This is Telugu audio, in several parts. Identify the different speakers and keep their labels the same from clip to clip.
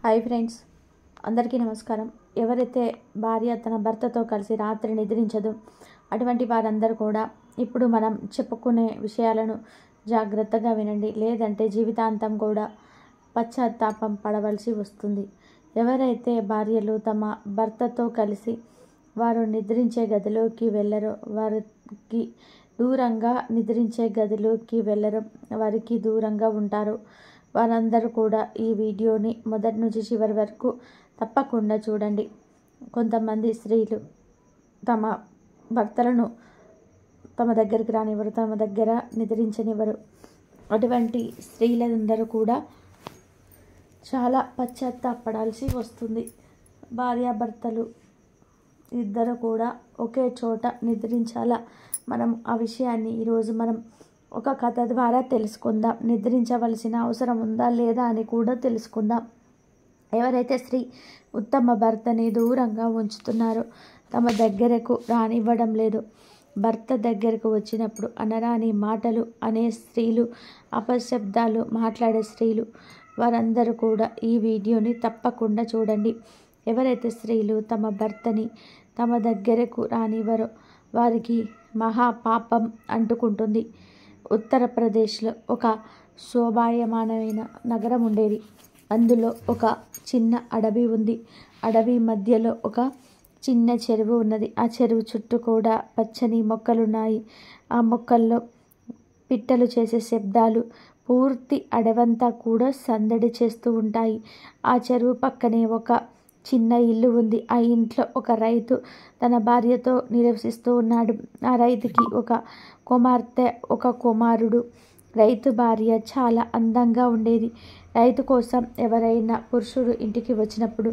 Speaker 1: హాయ్ ఫ్రెండ్స్, అందరికీ నమస్కారం. ఎవరైతే భార్య తన భర్తతో కలిసి రాత్రి నిద్రించదో అటువంటి వారందరూ కూడా ఇప్పుడు మనం చెప్పుకునే విషయాలను జాగ్రత్తగా వినండి, లేదంటే జీవితాంతం కూడా పశ్చాత్తాపం పడవలసి వస్తుంది. ఎవరైతే భార్యలు తమ భర్తతో కలిసి వారు నిద్రించే గదిలోకి వెళ్ళరో, వారికి దూరంగా నిద్రించే గదిలోకి వెళ్ళరో, వారికి దూరంగా ఉంటారో వారందరూ కూడా ఈ వీడియోని మొదటి నుంచి చివరి వరకు తప్పకుండా చూడండి. కొంతమంది స్త్రీలు తమ భర్తలను తమ దగ్గరికి రానివ్వరు, తమ దగ్గర నిద్రించనివ్వరు. అటువంటి స్త్రీలందరూ కూడా చాలా పశ్చాత్తాపడాల్సి వస్తుంది. భార్యాభర్తలు ఇద్దరు కూడా ఒకే చోట నిద్రించాలా? మనం ఆ విషయాన్ని ఈరోజు మనం ఒక కథ ద్వారా తెలుసుకుందాం. నిద్రించవలసిన అవసరం ఉందా లేదా అని కూడా తెలుసుకుందాం. ఎవరైతే స్త్రీ ఉత్తమ భర్తని దూరంగా ఉంచుతున్నారో, తమ దగ్గరకు రానివ్వడం లేదు, భర్త దగ్గరకు వచ్చినప్పుడు అనరాని మాటలు అనే స్త్రీలు, అపశబ్దాలు మాట్లాడే స్త్రీలు, వారందరూ కూడా ఈ వీడియోని తప్పకుండా చూడండి. ఎవరైతే స్త్రీలు తమ భర్తని తమ దగ్గరకు రానివ్వరో వారికి మహాపాపం అంటుకుంటుంది. ఉత్తరప్రదేశ్లో ఒక శోభాయమానమైన నగరం ఉండేది. అందులో ఒక చిన్న అడవి ఉంది. అడవి మధ్యలో ఒక చిన్న చెరువు ఉన్నది. ఆ చెరువు చుట్టూ కూడా పచ్చని మొక్కలున్నాయి. ఆ మొక్కల్లో పిట్టలు చేసే శబ్దాలు పూర్తి అడవంతా కూడా సందడి చేస్తూ ఉంటాయి. ఆ చెరువు పక్కనే ఒక చిన్న ఇల్లు ఉంది. ఆ ఇంట్లో ఒక రైతు తన భార్యతో నివసిస్తూ ఉన్నాడు. ఆ రైతుకి ఒక కుమార్తె, ఒక కుమారుడు. రైతు భార్య చాలా అందంగా ఉండేది. రైతు కోసం ఎవరైనా పురుషుడు ఇంటికి వచ్చినప్పుడు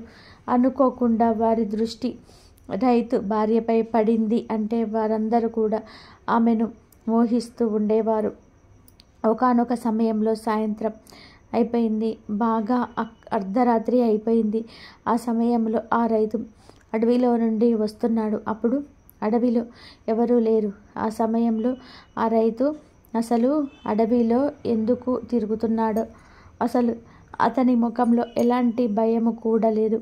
Speaker 1: అనుకోకుండా వారి దృష్టి రైతు భార్యపై పడింది అంటే వారందరూ కూడా ఆమెను మోహిస్తూ ఉండేవారు. ఒకానొక సమయంలో సాయంత్రం అయిపోయింది, బాగా అర్ధరాత్రి అయిపోయింది. ఆ సమయంలో ఆ రైతు అడవిలో నుండి వస్తున్నాడు. అప్పుడు అడవిలో ఎవరూ లేరు. ఆ సమయంలో ఆ రైతు అసలు అడవిలో ఎందుకు తిరుగుతున్నాడో, అసలు అతని ముఖంలో ఎలాంటి భయము కూడా లేదు.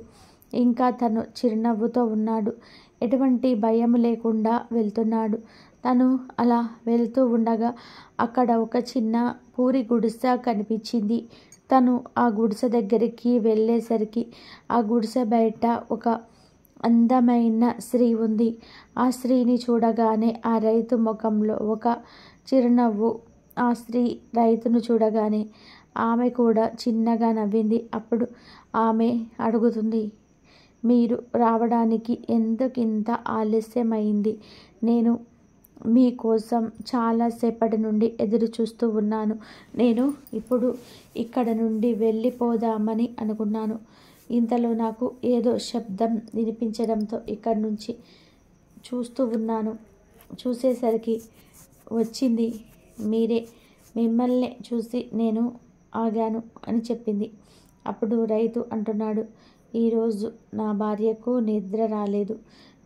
Speaker 1: ఇంకా తను చిరునవ్వుతో ఉన్నాడు. ఎటువంటి భయం లేకుండా వెళ్తున్నాడు. తను అలా వెళ్తూ ఉండగా అక్కడ ఒక చిన్న పూరి గుడిసె కనిపించింది. తను ఆ గుడిసె దగ్గరికి వెళ్ళేసరికి ఆ గుడిసె బయట ఒక అందమైన స్త్రీ ఉంది. ఆ స్త్రీని చూడగానే ఆ రైతు ముఖంలో ఒక చిరునవ్వు. ఆ స్త్రీ రైతును చూడగానే ఆమె కూడా చిన్నగా నవ్వింది. అప్పుడు ఆమె అడుగుతుంది, మీరు రావడానికి ఎందుకింత ఆలస్యమైంది? నేను మీకోసం చాలాసేపటి నుండి ఎదురు చూస్తూ ఉన్నాను. నేను ఇప్పుడు ఇక్కడ నుండి వెళ్ళిపోదామని అనుకున్నాను. ఇంతలో నాకు ఏదో శబ్దం వినిపించడంతో ఇక్కడి నుంచి చూస్తూ ఉన్నాను. చూసేసరికి వచ్చింది మీరే. మిమ్మల్ని చూసి నేను ఆగాను అని చెప్పింది. అప్పుడు రైతు అంటున్నాడు, ఈరోజు నా భార్యకు నిద్ర రాలేదు.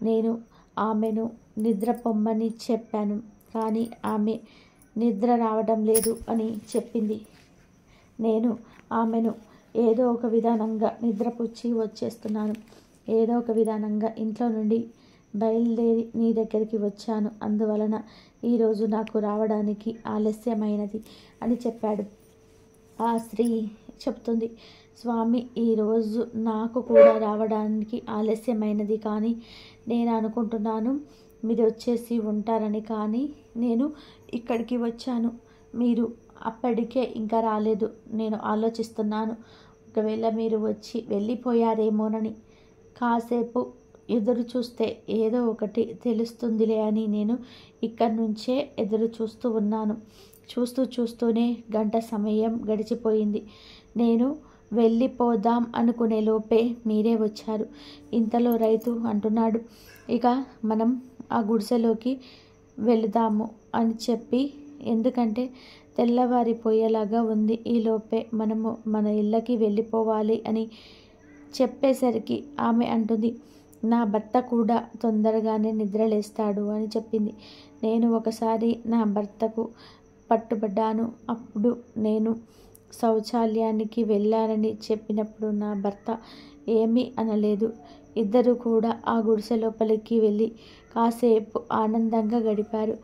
Speaker 1: నేను ఆమెను నిద్ర పొమ్మని చెప్పాను, కానీ ఆమె నిద్ర రావడం లేదు అని చెప్పింది. నేను ఆమెను ఏదో ఒక విధానంగా నిద్రపుచ్చి వచ్చేస్తున్నాను. ఏదో ఒక విధానంగా ఇంట్లో నుండి బయలుదేరి నీ దగ్గరికి వచ్చాను. అందువలన ఈరోజు నాకు రావడానికి ఆలస్యమైనది అని చెప్పాడు. ఆ స్త్రీ చెప్తుంది, స్వామి, ఈరోజు నాకు కూడా రావడానికి ఆలస్యమైనది, కానీ నేను అనుకుంటున్నాను మీరు వచ్చేసి ఉంటారని. కానీ నేను ఇక్కడికి వచ్చాను, మీరు అప్పటికే ఇంకా రాలేదు. నేను ఆలోచిస్తున్నాను, ఒకవేళ మీరు వచ్చి వెళ్ళిపోయారేమోనని. కాసేపు ఎదురు చూస్తే ఏదో ఒకటి తెలుస్తుందిలే అని నేను ఇక్కడి నుంచే ఎదురు చూస్తూ ఉన్నాను. చూస్తూనే గంట సమయం గడిచిపోయింది. నేను వెళ్ళిపోదాం అనుకునే లోపే మీరే వచ్చారు. ఇంతలో రైతు అంటున్నాడు, ఇక మనం ఆ గుడిసెలోకి వెళదాము అని చెప్పి, ఎందుకంటే తెల్లవారిపోయేలాగా ఉంది, ఈలోపే మనము మన ఇళ్ళకి వెళ్ళిపోవాలి అని చెప్పేసరికి ఆమె అంటుంది, నా భర్త కూడా తొందరగానే నిద్రలేస్తాడు అని చెప్పింది. నేను ఒకసారి నా భర్తకు పట్టుబడ్డాను. అప్పుడు నేను శౌచాలయానికి వెళ్ళారని చెప్పినప్పుడు నా భర్త ఏమీ అనలేదు. ఇద్దరు కూడా ఆ గుడిసె లోపలికి వెళ్ళి కాసేపు ఆనందంగా గడిపారు.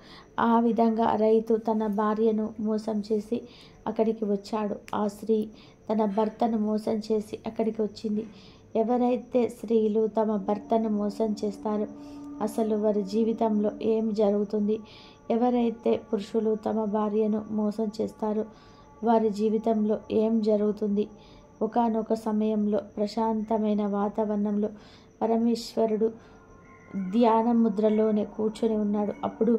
Speaker 1: ఆ విధంగా రైతు తన భార్యను మోసం చేసి అక్కడికి వచ్చాడు. ఆ స్త్రీ తన భర్తను మోసం చేసి అక్కడికి వచ్చింది. ఎవరైతే స్త్రీలు తమ భర్తను మోసం చేస్తారో అసలు వారి జీవితంలో ఏం జరుగుతుంది? ఎవరైతే పురుషులు తమ భార్యను మోసం చేస్తారో వారి జీవితంలో ఏం జరుగుతుంది? ఒకానొక సమయంలో ప్రశాంతమైన వాతావరణంలో పరమేశ్వరుడు ధ్యాన ముద్రలోనే కూర్చొని ఉన్నాడు. అప్పుడు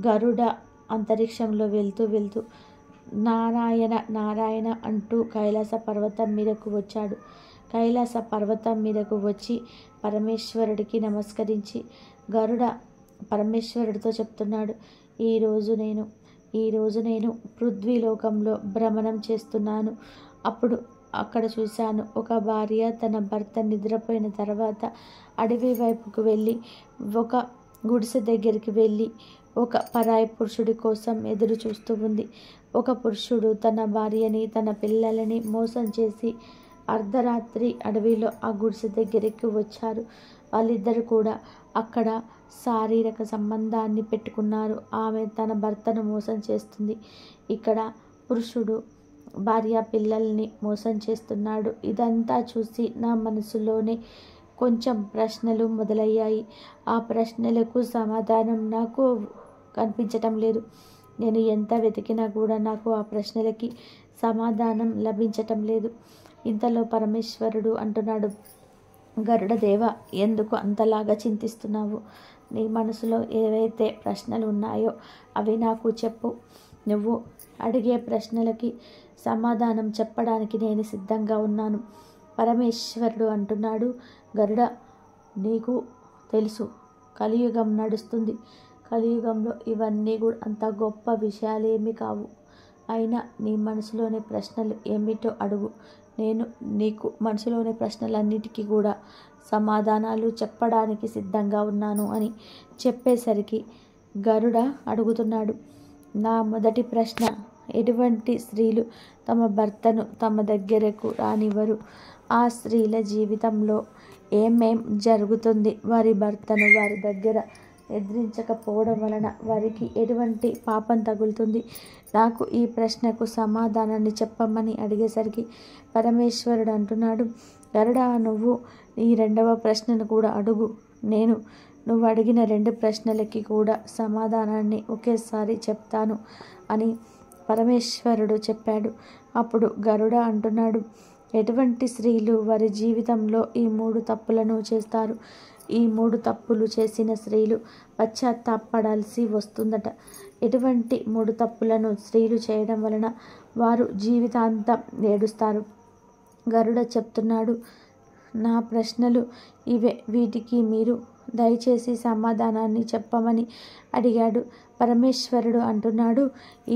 Speaker 1: గరుడ అంతరిక్షంలో వెళ్తూ నారాయణ నారాయణ అంటూ కైలాస పర్వతం మీదకు వచ్చాడు. కైలాస పర్వతం మీదకు వచ్చి పరమేశ్వరుడికి నమస్కరించి గరుడ పరమేశ్వరుడితో చెప్తున్నాడు, ఈరోజు నేను పృథ్వీలోకంలో భ్రమణం చేస్తున్నాను. అప్పుడు అక్కడ చూశాను, ఒక భార్య తన భర్త నిద్రపోయిన తర్వాత అడవి వైపుకు వెళ్ళి ఒక గుడిసె దగ్గరికి వెళ్ళి ఒక పరాయి పురుషుడి కోసం ఎదురు చూస్తూ ఉంది. ఒక పురుషుడు తన భార్యని తన పిల్లలని మోసం చేసి అర్ధరాత్రి అడవిలో ఆ గుడిసె దగ్గరికి వచ్చారు. వాళ్ళిద్దరు కూడా అక్కడ శారీరక సంబంధాన్ని పెట్టుకున్నారు. ఆమె తన భర్తను మోసం చేస్తుంది. ఇక్కడ పురుషుడు భార్య పిల్లల్ని మోసం చేస్తున్నాడు. ఇదంతా చూసి నా మనసులోనే కొంచెం ప్రశ్నలు మొదలయ్యాయి. ఆ ప్రశ్నలకు సమాధానం నాకు కనిపించటం లేదు. నేను ఎంత వెతికినా కూడా నాకు ఆ ప్రశ్నలకి సమాధానం లభించటం లేదు. ఇంతలో పరమేశ్వరుడు అంటున్నాడు, గరుడదేవ, ఎందుకు అంతలాగా చింతిస్తున్నావు? నీ మనసులో ఏవైతే ప్రశ్నలు ఉన్నాయో అవి నాకు చెప్పు. నువ్వు అడిగే ప్రశ్నలకి సమాధానం చెప్పడానికి నేను సిద్ధంగా ఉన్నాను. పరమేశ్వరుడు అంటున్నాడు, గరుడ, నీకు తెలుసు కలియుగం నడుస్తుంది. కలియుగంలో ఇవన్నీ కూడా అంత గొప్ప విషయాలేమీ కావు. అయినా నీ మనసులోని ప్రశ్నలు ఏమిటో అడుగు. నేను నీకు మనసులోని ప్రశ్నలన్నిటికీ కూడా సమాధానాలు చెప్పడానికి సిద్ధంగా ఉన్నాను అని చెప్పేసరికి గరుడ అడుగుతున్నాడు, నా మొదటి ప్రశ్న, ఎటువంటి స్త్రీలు తమ భర్తను తమ దగ్గరకు రానివ్వరు? ఆ స్త్రీల జీవితంలో ఏమేం జరుగుతుంది? వారి భర్తను వారి దగ్గర ఎదిరించకపోవడం వలన వారికి ఎటువంటి పాపం తగులుతుంది? నాకు ఈ ప్రశ్నకు సమాధానాన్ని చెప్పమని అడిగేసరికి పరమేశ్వరుడు అంటున్నాడు, గరుడా, నువ్వు ఈ రెండవ ప్రశ్నను కూడా అడుగు. నేను నువ్వు అడిగిన 2 ప్రశ్నలకి కూడా సమాధానాన్ని ఒకేసారి చెప్తాను అని పరమేశ్వరుడు చెప్పాడు. అప్పుడు గరుడ అంటున్నాడు, ఎటువంటి స్త్రీలు వారి జీవితంలో ఈ 3 తప్పులను చేస్తారు? ఈ 3 తప్పులు చేసిన స్త్రీలు పశ్చాత్తాపడాల్సి వస్తుందట. ఎటువంటి 3 తప్పులను స్త్రీలు చేయడం వలన వారు జీవితాంతం ఏడుస్తారు? గరుడ చెప్తున్నాడు, నా ప్రశ్నలు ఇవే, వీటికి మీరు దయచేసి సమాధానాన్ని చెప్పమని అడిగాడు. పరమేశ్వరుడు అంటున్నాడు,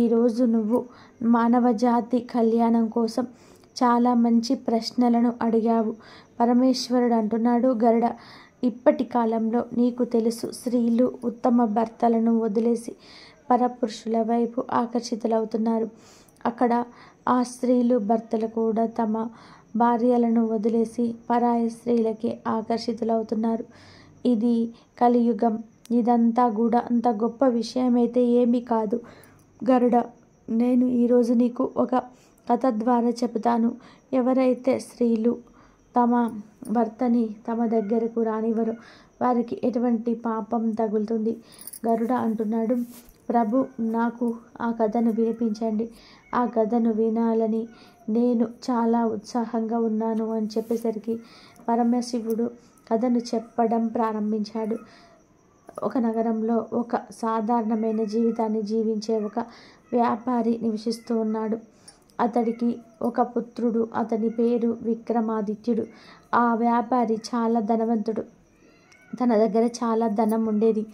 Speaker 1: ఈరోజు నువ్వు మానవజాతి కళ్యాణం కోసం చాలా మంచి ప్రశ్నలను అడిగావు. పరమేశ్వరుడు అంటున్నాడు, గరుడ, ఇప్పటి కాలంలో నీకు తెలుసు, స్త్రీలు ఉత్తమ భర్తలను వదిలేసి పరపురుషుల వైపు ఆకర్షితులవుతున్నారు. అక్కడ ఆ స్త్రీలు భర్తలు కూడా తమ భార్యలను వదిలేసి పరాయి స్త్రీలకి ఆకర్షితులవుతున్నారు. ఇది కలియుగం. ఇదంతా కూడా అంత గొప్ప విషయమైతే ఏమీ కాదు. గరుడ, నేను ఈరోజు నీకు ఒక కథ ద్వారా చెబుతాను. ఎవరైతే స్త్రీలు తమ భర్తని తమ దగ్గరకు రానివ్వరో వారికి ఎటువంటి పాపం తగులుతుంది? గరుడ అంటున్నాడు, ప్రభు, నాకు ఆ కథను వినిపించండి. ఆ కథను వినాలని నేను చాలా ఉత్సాహంగా ఉన్నాను అని చెప్పేసరికి పరమశివుడు కథను చెప్పడం ప్రారంభించాడు. ఒక నగరంలో ఒక సాధారణమైన జీవితాన్ని జీవించే ఒక వ్యాపారి నివసిస్తూ ఉన్నాడు. అతడికి ఒక పుత్రుడు. అతని పేరు విక్రమాదిత్యుడు. ఆ వ్యాపారి చాలా ధనవంతుడు. తన దగ్గర చాలా ధనం ఉండేది.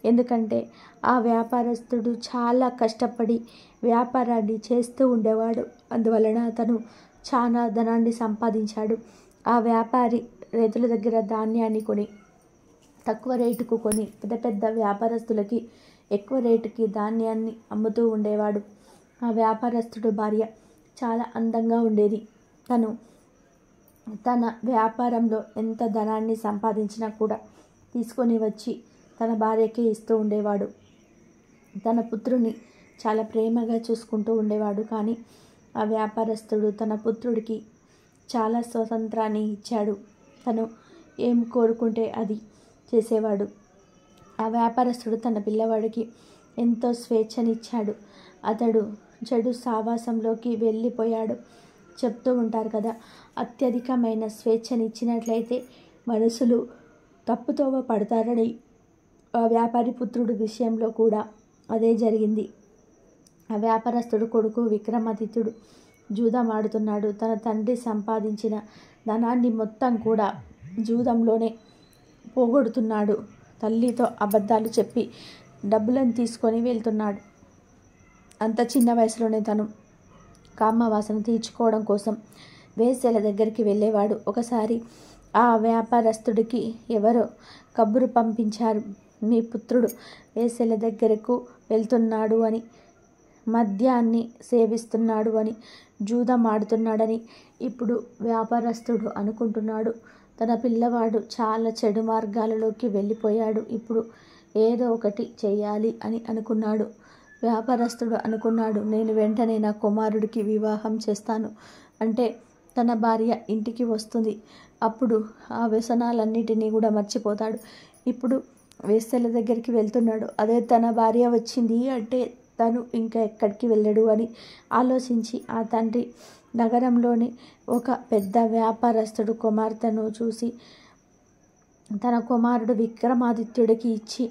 Speaker 1: ఎందుకంటే ఆ వ్యాపారస్తుడు చాలా కష్టపడి వ్యాపారాన్ని చేస్తూ ఉండేవాడు. అందువలన అతను చాలా ధనాన్ని సంపాదించాడు. ఆ వ్యాపారి రైతుల దగ్గర ధాన్యాన్ని కొని తక్కువ రేటుకు కొని పెద్ద పెద్ద వ్యాపారస్తులకి ఎక్కువ రేటుకి ధాన్యాన్ని అమ్ముతూ ఉండేవాడు. ఆ వ్యాపారస్తుడు భార్య చాలా అందంగా ఉండేది. తన వ్యాపారంలో ఎంత ధనాన్ని సంపాదించినా కూడా తీసుకొని వచ్చి తన భార్యకి ఇస్తూ ఉండేవాడు. తన పుత్రుని చాలా ప్రేమగా చూసుకుంటూ ఉండేవాడు. కానీ ఆ వ్యాపారస్తుడు తన పుత్రుడికి చాలా స్వతంత్రాన్ని ఇచ్చాడు. తను ఏం కోరుకుంటే అది చేసేవాడు. ఆ వ్యాపారస్తుడు తన పిల్లవాడికి ఎంతో స్వేచ్ఛనిచ్చాడు. అతడు చెడు సావాసంలోకి వెళ్ళిపోయాడు. చెప్తూ ఉంటారు కదా, అత్యధికమైన స్వేచ్ఛనిచ్చినట్లయితే మనసులు తప్పుతోవ పడతారని. ఆ వ్యాపారి పుత్రుడి విషయంలో కూడా అదే జరిగింది. ఆ వ్యాపారస్తుడు కొడుకు విక్రమాదిత్యుడు జూదం ఆడుతున్నాడు. తన తండ్రి సంపాదించిన ధనాన్ని మొత్తం కూడా జూదంలోనే పోగొడుతున్నాడు. తల్లితో అబద్ధాలు చెప్పి డబ్బులను తీసుకొని వెళ్తున్నాడు. అంత చిన్న వయసులోనే తను కామవాసన తీర్చుకోవడం కోసం వేశ్యల దగ్గరికి వెళ్ళేవాడు. ఒకసారి ఆ వ్యాపారస్తుడికి ఎవరో కబురు పంపించారు, మీ పుత్రుడు వేశ్యల దగ్గరకు వెళ్తున్నాడు అని, మద్యాన్ని సేవిస్తున్నాడు అని, జూదం ఆడుతున్నాడని. ఇప్పుడు వ్యాపారస్తుడు అనుకుంటున్నాడు, తన పిల్లవాడు చాలా చెడు మార్గాలలోకి వెళ్ళిపోయాడు, ఇప్పుడు ఏదో ఒకటి చేయాలి అని అనుకున్నాడు. వ్యాపారస్తుడు అనుకున్నాడు, నేను వెంటనే నా కుమారుడికి వివాహం చేస్తాను అంటే తన భార్య ఇంటికి వస్తుంది. అప్పుడు ఆ వ్యసనాలన్నిటినీ కూడా మర్చిపోతాడు. ఇప్పుడు వేశ్యల దగ్గరికి వెళ్తున్నాడు, అదే తన భార్య వచ్చింది అంటే తను ఇంకా ఎక్కడికి వెళ్ళడు అని ఆలోచించి ఆ తండ్రి నగరంలోని ఒక పెద్ద వ్యాపారస్తుడు కుమార్తెను చూసి తన కుమారుడు విక్రమాదిత్యుడికి ఇచ్చి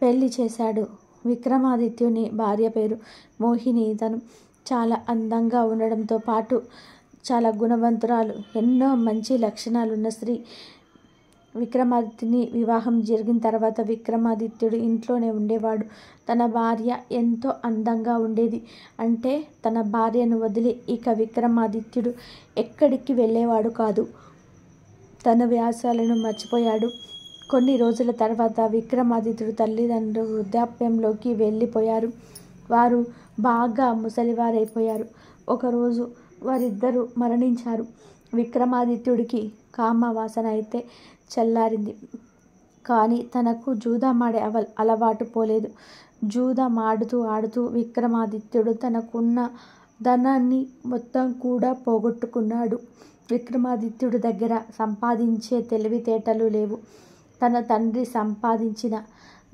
Speaker 1: పెళ్లి చేశాడు. విక్రమాదిత్యుని భార్య పేరు మోహిని. తను చాలా అందంగా ఉండడంతో పాటు చాలా గుణవంతురాలు, ఎన్నో మంచి లక్షణాలున్న స్త్రీ. విక్రమాదిత్యుని వివాహం జరిగిన తర్వాత విక్రమాదిత్యుడు ఇంట్లోనే ఉండేవాడు. తన భార్య ఎంతో అందంగా ఉండేది. అంటే తన భార్యను వదిలి ఇక విక్రమాదిత్యుడు ఎక్కడికి వెళ్ళేవాడు కాదు. తన వ్యాసాలను మర్చిపోయాడు. కొన్ని రోజుల తర్వాత విక్రమాదిత్యుడు తల్లిదండ్రులు వృద్ధాప్యంలోకి వెళ్ళిపోయారు. వారు బాగా ముసలివారైపోయారు. ఒకరోజు వారిద్దరూ మరణించారు. విక్రమాదిత్యుడికి కామవాసన అయితే చల్లారింది. కానీ తనకు జూదమాడే అలవాటు పోలేదు. జూదమాడుతూ ఆడుతూ విక్రమాదిత్యుడు తనకున్న ధనాన్ని మొత్తం కూడా పోగొట్టుకున్నాడు. విక్రమాదిత్యుడి దగ్గర సంపాదించే తెలివితేటలు లేవు. తన తండ్రి సంపాదించిన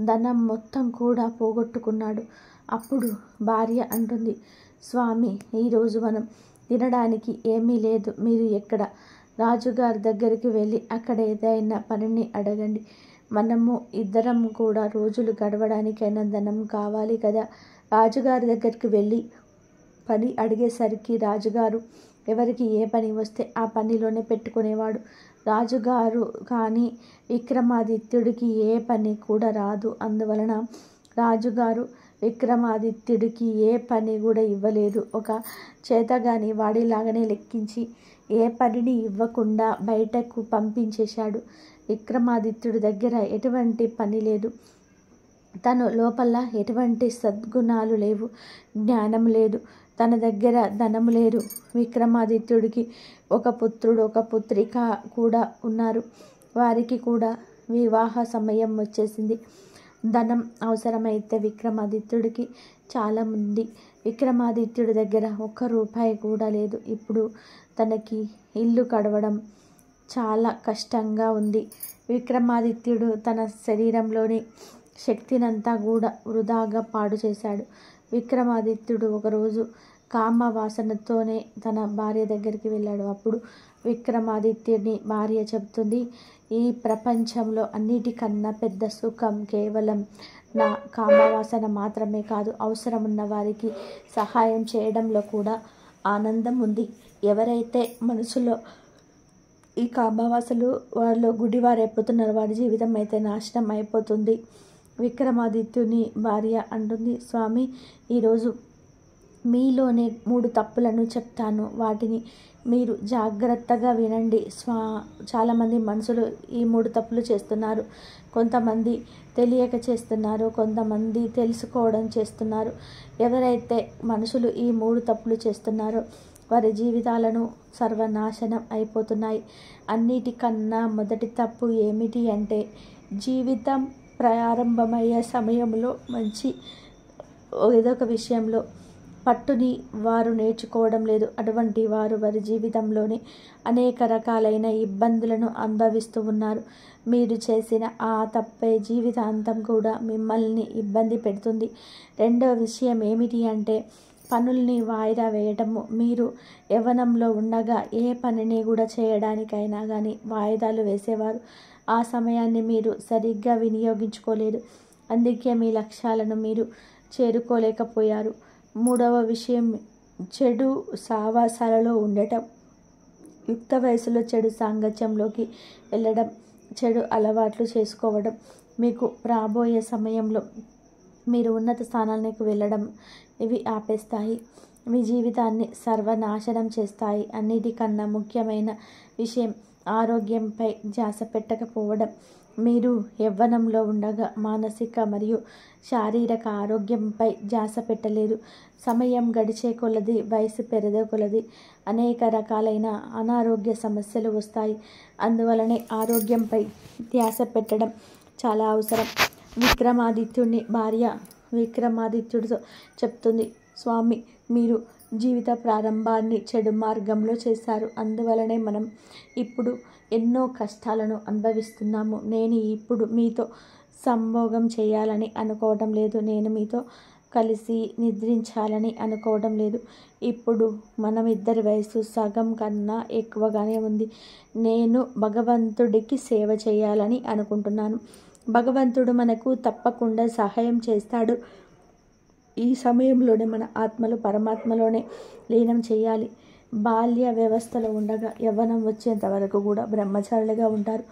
Speaker 1: ధనం మొత్తం కూడా పోగొట్టుకున్నాడు. అప్పుడు భార్య అంటుంది, స్వామి, ఈరోజు మనం తినడానికి ఏమీ లేదు, మీరు ఎక్కడ రాజుగారి దగ్గరికి వెళ్ళి అక్కడ ఏదైనా పనిని అడగండి. మనము ఇద్దరం కూడా రోజులు గడవడానికైనా ధనం కావాలి కదా. రాజుగారి దగ్గరికి వెళ్ళి పని అడిగేసరికి రాజుగారు ఎవరికి ఏ పని వస్తే ఆ పనిలోనే పెట్టుకునేవాడు. రాజుగారు కానీ విక్రమాదిత్యుడికి ఏ పని కూడా రాదు. అందువలన రాజుగారు విక్రమాదిత్యుడికి ఏ పని కూడా ఇవ్వలేదు. ఒక చేతగాని వాడిలాగానే లెక్కించి ఏ పనిని ఇవ్వకుండా బయటకు పంపించేశాడు. విక్రమాదిత్యుడి దగ్గర ఎటువంటి పని లేదు. తను లోపల ఎటువంటి సద్గుణాలు లేవు, జ్ఞానం లేదు. తన దగ్గర ధనము లేరు. విక్రమాదిత్యుడికి ఒక పుత్రుడు ఒక పుత్రిక కూడా ఉన్నారు. వారికి కూడా వివాహ సమయం వచ్చేసింది. ధనం అవసరమైతే విక్రమాదిత్యుడికి చాలా ఉంది. విక్రమాదిత్యుడి దగ్గర 1 రూపాయి కూడా లేదు. ఇప్పుడు తనకి ఇల్లు గడవడం చాలా కష్టంగా ఉంది. విక్రమాదిత్యుడు తన శరీరంలోని శక్తినంతా కూడా వృధాగా పాడు చేశాడు. విక్రమాదిత్యుడు ఒకరోజు కామవాసనతోనే తన భార్య దగ్గరికి వెళ్ళాడు. అప్పుడు విక్రమాదిత్యుని భార్య చెబుతుంది, ఈ ప్రపంచంలో అన్నిటికన్నా పెద్ద సుఖం కేవలం నా కామవాసన మాత్రమే కాదు, అవసరమున్న వారికి సహాయం చేయడంలో కూడా ఆనందం ఉంది. ఎవరైతే మనసులో ఈ కామవాసలు వాళ్ళు గుడివారైపోతున్నారు, వారి జీవితం అయితే నాశనం అయిపోతుంది. విక్రమాదిత్యుని భార్య అంటుంది, స్వామి, ఈరోజు మీలోనే 3 తప్పులను చెప్తాను, వాటిని మీరు జాగ్రత్తగా వినండి. చాలామంది మనుషులు ఈ 3 తప్పులు చేస్తున్నారు. కొంతమంది తెలియక చేస్తున్నారు, కొంతమంది తెలుసుకోవడం చేస్తున్నారు. ఎవరైతే మనుషులు ఈ 3 తప్పులు చేస్తున్నారో వారి జీవితాలను సర్వనాశనం అయిపోతున్నాయి. అన్నిటికన్నా మొదటి తప్పు ఏమిటి అంటే జీవితం ప్రారంభమయ్యే సమయంలో మంచి ఏదో ఒక విషయంలో పట్టుని వారు నేర్చుకోవడం లేదు. అటువంటి వారు వారి జీవితంలోని అనేక రకాలైన ఇబ్బందులను అనుభవిస్తూ ఉన్నారు. మీరు చేసిన ఆ తప్పే జీవితాంతం కూడా మిమ్మల్ని ఇబ్బంది పెడుతుంది. రెండవ విషయం ఏమిటి అంటే పనుల్ని వాయిదా వేయటము. మీరు యవ్వనంలో ఉండగా ఏ పనిని కూడా చేయడానికైనా కానీ వాయిదాలు వేసేవారు. ఆ సమయాన్ని మీరు సరిగ్గా వినియోగించుకోలేదు. అందుకే మీ లక్ష్యాలను మీరు చేరుకోలేకపోయారు. మూడవ విషయం చెడు సావాసాలలో ఉండటం. యుక్త వయసులో చెడు సాంగత్యంలోకి వెళ్ళడం, చెడు అలవాట్లు చేసుకోవడం మీకు రాబోయే సమయంలో మీరు ఉన్నత స్థానానికి వెళ్ళడం ఇవి ఆపేస్తాయి. మీ జీవితాన్ని సర్వనాశనం చేస్తాయి. అన్నిటికన్నా ముఖ్యమైన విషయం ఆరోగ్యంపై ధ్యాస పెట్టకపోవడం. మీరు యవ్వనంలో ఉండగా మానసిక మరియు శారీరక ఆరోగ్యంపై ధ్యాస పెట్టలేదు. సమయం గడిచే కొలది, వయసు పెరిగే కొలది అనేక రకాలైన అనారోగ్య సమస్యలు వస్తాయి. అందువలనే ఆరోగ్యంపై ధ్యాస పెట్టడం చాలా అవసరం. విక్రమాదిత్యుని భార్య విక్రమాదిత్యుడితో చెప్తుంది, స్వామి, మీరు జీవిత ప్రారంభాన్ని చెడు మార్గంలో చేశారు. అందువలనే మనం ఇప్పుడు ఎన్నో కష్టాలను అనుభవిస్తున్నాము. నేను ఇప్పుడు మీతో సంభోగం చేయాలని అనుకోవడం లేదు. నేను మీతో కలిసి నిద్రించాలని అనుకోవడం లేదు. ఇప్పుడు మనం ఇద్దరి వయసు సగం కన్నా ఎక్కువగానే ఉంది. నేను భగవంతుడికి సేవ చేయాలని అనుకుంటున్నాను. భగవంతుడు మనకు తప్పకుండా సహాయం చేస్తాడు. ఈ సమయంలోనే మన ఆత్మలు పరమాత్మలోనే లీనం చేయాలి. బాల్య వ్యవస్థలో ఉండగా యవ్వనం వచ్చేంత వరకు కూడా బ్రహ్మచారులుగా ఉంటారు.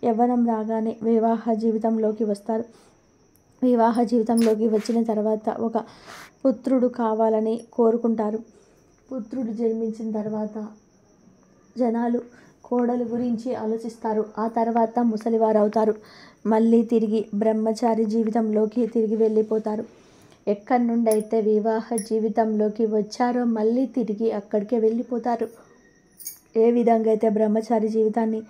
Speaker 1: యవ్వనం రాగానే వివాహ జీవితంలోకి వస్తారు. వివాహ జీవితంలోకి వచ్చిన తర్వాత ఒక పుత్రుడు కావాలని కోరుకుంటారు. పుత్రుడు జన్మించిన తర్వాత జనాలు కోడలు గురించి ఆలోచిస్తారు. ఆ తర్వాత ముసలివారు అవుతారు. మళ్ళీ తిరిగి బ్రహ్మచారి జీవితంలోకి తిరిగి వెళ్ళిపోతారు. ఎక్కడి నుండి అయితే వివాహ జీవితంలోకి వచ్చారో మళ్ళీ తిరిగి అక్కడికే వెళ్ళిపోతారు. ఏ విధంగా అయితే బ్రహ్మచారి జీవితాన్ని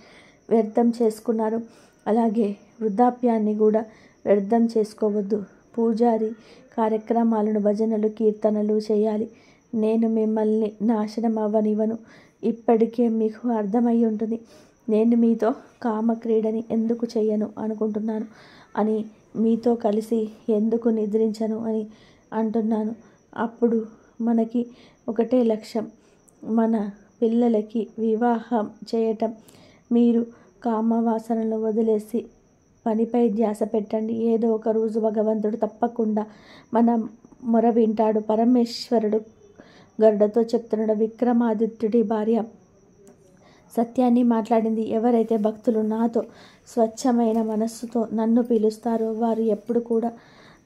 Speaker 1: వ్యర్థం చేసుకున్నారు, అలాగే వృద్ధాప్యాన్ని కూడా వ్యర్థం చేసుకోవద్దు. పూజారి కార్యక్రమాలను, భజనలు, కీర్తనలు చేయాలి. నేను మిమ్మల్ని నాశనం అవ్వనివ్వను. ఇప్పటికే మీకు అర్థమై ఉంటుంది నేను మీతో కామక్రీడని ఎందుకు చెయ్యను అనుకుంటున్నాను అని, మీతో కలిసి ఎందుకు నిద్రించను అని అంటున్నాను. అప్పుడు మనకి ఒకటే లక్ష్యం, మన పిల్లలకి వివాహం చేయటం. మీరు కామవాసనలు వదిలేసి పనిపై ధ్యాస పెట్టండి. ఏదో ఒక రోజు భగవంతుడు తప్పకుండా మన మొర వింటాడు. పరమేశ్వరుడు గరుడతో చెప్తున్నాడు. విక్రమాదిత్యుడి భార్య సత్యాన్ని మాట్లాడింది. ఎవరైతే భక్తులు నాతో స్వచ్ఛమైన మనస్సుతో నన్ను పిలుస్తారో వారు ఎప్పుడు కూడా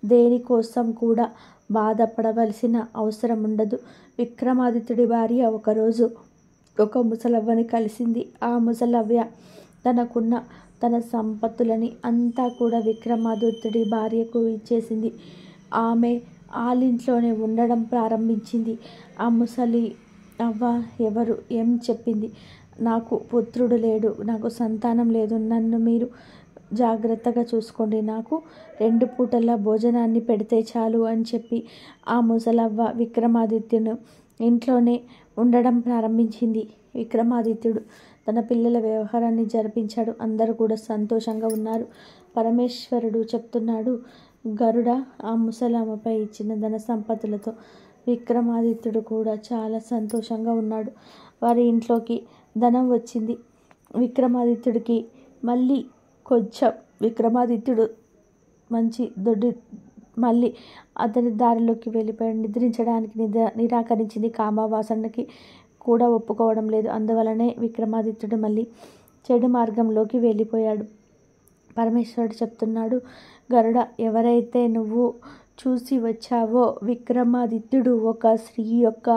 Speaker 1: దేనికోసం కూడా బాధపడవలసిన అవసరం ఉండదు. విక్రమాదిత్యుడి భార్య ఒకరోజు ఒక ముసలవ్వని కలిసింది. ఆ ముసలవ్వ తనకున్న తన సంపత్తులని అంతా కూడా విక్రమాదిత్యుడి భార్యకు ఇచ్చేసింది. ఆమె ఆలింట్లోనే ఉండడం ప్రారంభించింది. ఆ ముసలి అవ్వ ఎవరు ఏం చెప్పింది, నాకు పుత్రుడు లేడు, నాకు సంతానం లేదు, నన్ను మీరు జాగ్రత్తగా చూసుకోండి, నాకు 2 పూటల భోజనాన్ని పెడితే చాలు అని చెప్పి ఆ ముసలవ్వ విక్రమాదిత్యుని ఇంట్లోనే ఉండడం ప్రారంభించింది. విక్రమాదిత్యుడు తన పిల్లల వ్యవహారాన్ని జరిపించాడు. అందరూ కూడా సంతోషంగా ఉన్నారు. పరమేశ్వరుడు చెప్తున్నాడు, గరుడ ఆ ముసలమ్మపై ఇచ్చిన ధన సంపత్తులతో విక్రమాదిత్యుడు కూడా చాలా సంతోషంగా ఉన్నాడు. వారి ఇంట్లోకి ధనం వచ్చింది. విక్రమాదిత్యుడికి మళ్ళీ కొంచెం విక్రమాదిత్యుడు మంచి దొడ్డి మళ్ళీ అతని దారిలోకి వెళ్ళిపోయాడు. నిద్రించడానికి నిరాకరించింది. కామవాసనకి కూడా ఒప్పుకోవడం లేదు. అందువలనే విక్రమాదిత్యుడు మళ్ళీ చెడు మార్గంలోకి వెళ్ళిపోయాడు. పరమేశ్వరుడు చెప్తున్నాడు, గరుడ, ఎవరైతే నువ్వు చూసి వచ్చావో విక్రమాదిత్యుడు ఒక స్త్రీ యొక్క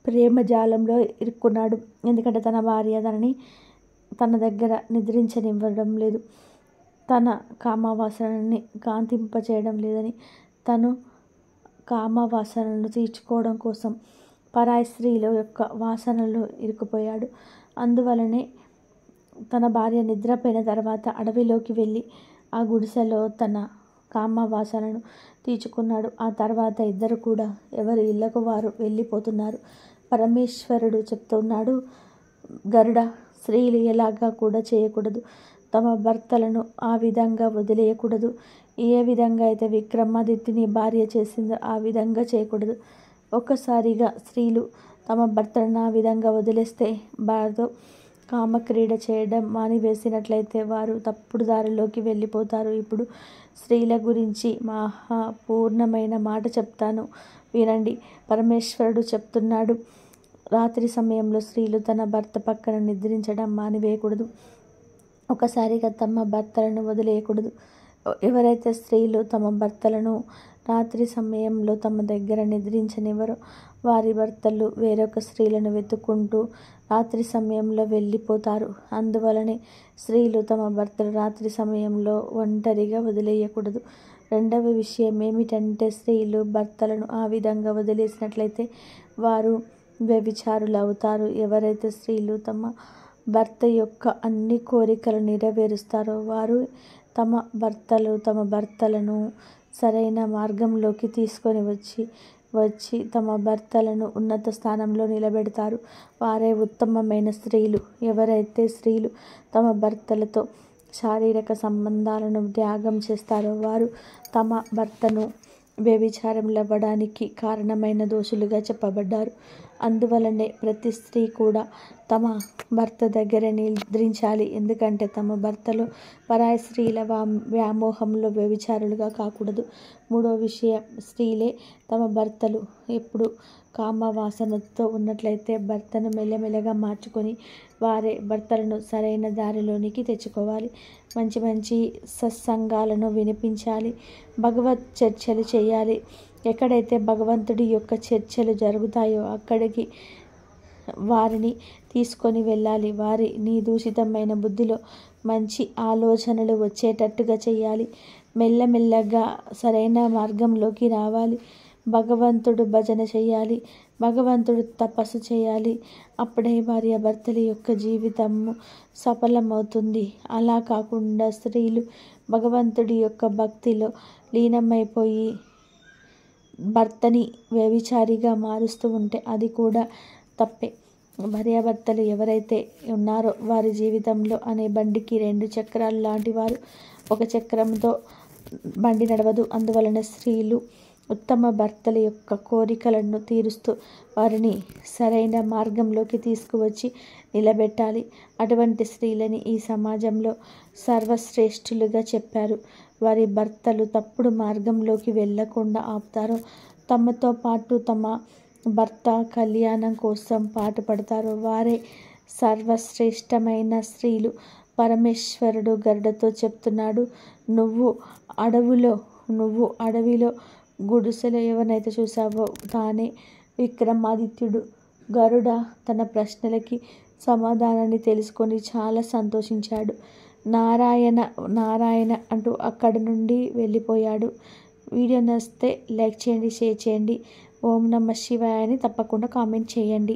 Speaker 1: ప్రేమజాలంలో ఇరుక్కున్నాడు. ఎందుకంటే తన భార్య తనని తన దగ్గర నిద్రించనివ్వడం లేదు, తన కామవాసనని కాంతింపచేయడం లేదని, తను కామవాసనను తీర్చుకోవడం కోసం పరాయి స్త్రీల యొక్క వాసనలో ఇరుక్కుపోయాడు. అందువలనే తన భార్య నిద్రపోయిన తర్వాత అడవిలోకి వెళ్ళి ఆ గుడిసెలో తన కామ వాసనను తీర్చుకున్నాడు. ఆ తర్వాత ఇద్దరు కూడా ఎవరి ఇళ్లకు వారు వెళ్ళిపోతున్నారు. పరమేశ్వరుడు చెప్తున్నాడు, గరుడ, స్త్రీలు ఎలాగా కూడా చేయకూడదు. తమ భర్తలను ఆ విధంగా వదిలేయకూడదు. ఏ విధంగా అయితే విక్రమాదిత్యుని భార్య చేసిందో ఆ విధంగా చేయకూడదు. ఒక్కసారిగా స్త్రీలు తమ భర్తలను ఆ విధంగా వదిలేస్తే వారితో కామక్రీడ చేయడం మానివేసినట్లయితే వారు తప్పుడు దారిలోకి వెళ్ళిపోతారు. ఇప్పుడు స్త్రీల గురించి మహాపూర్ణమైన మాట చెప్తాను, వినండి. పరమేశ్వరుడు చెప్తున్నాడు, రాత్రి సమయంలో స్త్రీలు తన భర్త పక్కన నిద్రించడం మానివేయకూడదు. ఒకసారిగా తమ భర్తలను వదిలేయకూడదు. ఎవరైతే స్త్రీలు తమ భర్తలను రాత్రి సమయంలో తమ దగ్గర నిద్రించనివ్వరో వారి భర్తలు వేరొక స్త్రీలను వెతుక్కుంటూ రాత్రి సమయంలో వెళ్ళిపోతారు. అందువలనే స్త్రీలు తమ భర్తలు రాత్రి సమయంలో ఒంటరిగా వదిలేయకూడదు. రెండవ విషయం ఏమిటంటే, స్త్రీలు భర్తలను ఆ విధంగా వదిలేసినట్లయితే వారు వ్యభిచారులు అవుతారు. ఎవరైతే స్త్రీలు తమ భర్త యొక్క అన్ని కోరికలు నెరవేరుస్తారో వారు తమ భర్తలను సరైన మార్గంలోకి తీసుకొని వచ్చి తమ భర్తలను ఉన్నత స్థానంలో నిలబెడతారు. వారే ఉత్తమమైన స్త్రీలు. ఎవరైతే స్త్రీలు తమ భర్తలతో శారీరక సంబంధాలను త్యాగం చేస్తారో వారు తమ భర్తను వ్యభిచారంలో అవ్వడానికి కారణమైన దోషులుగా చెప్పబడ్డారు. అందువలనే ప్రతి స్త్రీ కూడా తమ భర్త దగ్గర నిద్రించాలి. ఎందుకంటే తమ భర్తలు పరాయి స్త్రీల వ్యామోహంలో వ్యభిచారులుగా కాకూడదు. మూడో విషయం, స్త్రీలే తమ భర్తలు ఎప్పుడు కామవాసనతో ఉన్నట్లయితే భర్తను మెల్లమెల్లగా మార్చుకొని వారే భర్తలను సరైన దారిలోనికి తెచ్చుకోవాలి. మంచి మంచి సత్సంగాలను వినిపించాలి. భగవత్ చర్చలు చేయాలి. ఎక్కడైతే భగవంతుడి యొక్క చర్చలు జరుగుతాయో అక్కడికి వారిని తీసుకొని వెళ్ళాలి. వారిని దూషితమైన బుద్ధిలో మంచి ఆలోచనలు వచ్చేటట్టుగా చేయాలి. మెల్లమెల్లగా సరైన మార్గంలోకి రావాలి. భగవంతుడు భజన చేయాలి. భగవంతుడు తపస్సు చేయాలి. అప్పుడే భార్యాభర్తల యొక్క జీవితము సఫలమవుతుంది. అలా కాకుండా స్త్రీలు భగవంతుడి యొక్క భక్తిలో లీనమైపోయి భర్తని వ్యభిచారిగా మారుస్తూ ఉంటే అది కూడా తప్పే. భార్యాభర్తలు ఎవరైతే ఉన్నారో వారి జీవితంలో అనే బండికి 2 చక్రాలు లాంటి వారు. ఒక చక్రంతో బండి నడవదు. అందువలన స్త్రీలు ఉత్తమ భర్తల యొక్క కోరికలను తీరుస్తూ వారిని సరైన మార్గంలోకి తీసుకువచ్చి నిలబెట్టాలి. అటువంటి స్త్రీలని ఈ సమాజంలో సర్వశ్రేష్ఠులుగా చెప్పారు. వారి భర్తలు తప్పుడు మార్గంలోకి వెళ్ళకుండా ఆపుతారో, తమతో పాటు తమ భర్త కళ్యాణం కోసం పాటుపడతారో వారే సర్వశ్రేష్టమైన స్త్రీలు. పరమేశ్వరుడు గరుడతో చెప్తున్నాడు, నువ్వు అడవిలో గుడిసెలో ఎవరినైతే చూసావో తానే విక్రమాదిత్యుడు. గరుడ తన ప్రశ్నలకి సమాధానాన్ని తెలుసుకొని చాలా సంతోషించాడు. నారాయణ నారాయణ అంటూ అక్కడి నుండి వెళ్ళిపోయాడు. వీడియో నచ్చితే లైక్ చేయండి, షేర్ చేయండి. ఓం నమః శివాయ అని తప్పకుండా కామెంట్ చేయండి.